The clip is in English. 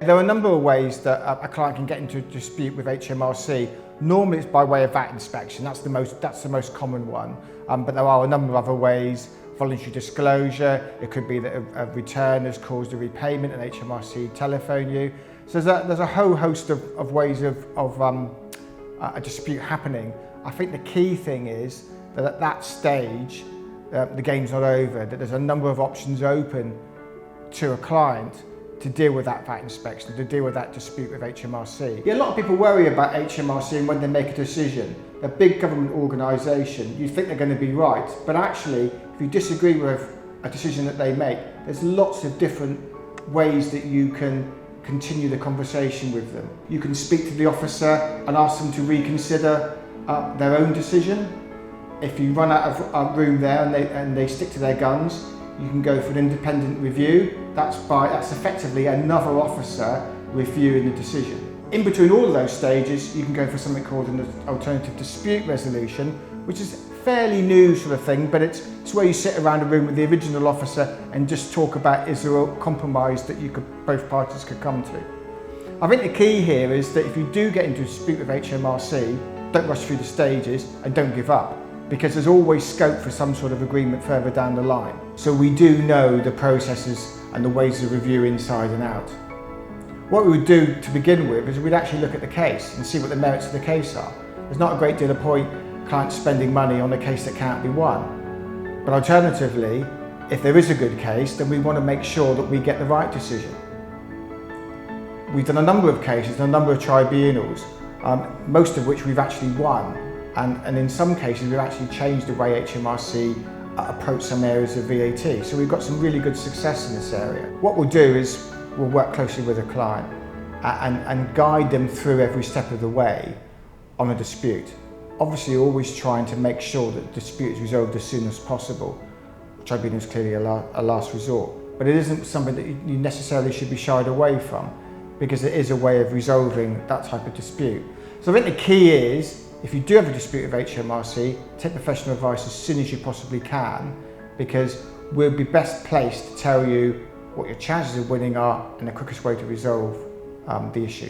There are a number of ways that a client can get into a dispute with HMRC. Normally it's by way of VAT inspection, that's the most common one. But there are a number of other ways. Voluntary disclosure, it could be that a return has caused a repayment and HMRC telephone you. So there's a whole host of ways of a dispute happening. I think the key thing is that at that stage, the game's not over, that there's a number of options open to a client to deal with that VAT inspection, to deal with that dispute with HMRC. Yeah, a lot of people worry about HMRC and when they make a decision. A big government organisation, you think they're going to be right, but actually, if you disagree with a decision that they make, there's lots of different ways that you can continue the conversation with them. You can speak to the officer and ask them to reconsider their own decision. If you run out of room there and they stick to their guns, you can go for an independent review. That's effectively another officer reviewing the decision. In between all of those stages, you can go for something called an alternative dispute resolution, which is a fairly new sort of thing, but it's where you sit around a room with the original officer and just talk about, is there a compromise that both parties could come to. I think the key here is that if you do get into a dispute with HMRC, don't rush through the stages and don't give up, because there's always scope for some sort of agreement further down the line. So we do know the processes and the ways of review inside and out. What we would do to begin with is we'd actually look at the case and see what the merits of the case are. There's not a great deal of point clients spending money on a case that can't be won. But alternatively, if there is a good case, then we want to make sure that we get the right decision. We've done a number of cases, a number of tribunals, most of which we've actually won. And in some cases, we've actually changed the way HMRC approach some areas of VAT. So we've got some really good success in this area. What we'll do is we'll work closely with a client and guide them through every step of the way on a dispute. Obviously, always trying to make sure that the dispute is resolved as soon as possible. Tribunal is clearly a last resort, but it isn't something that you necessarily should be shied away from, because it is a way of resolving that type of dispute. So I think the key is, if you do have a dispute with HMRC, take professional advice as soon as you possibly can, because we'll be best placed to tell you what your chances of winning are and the quickest way to resolve the issue.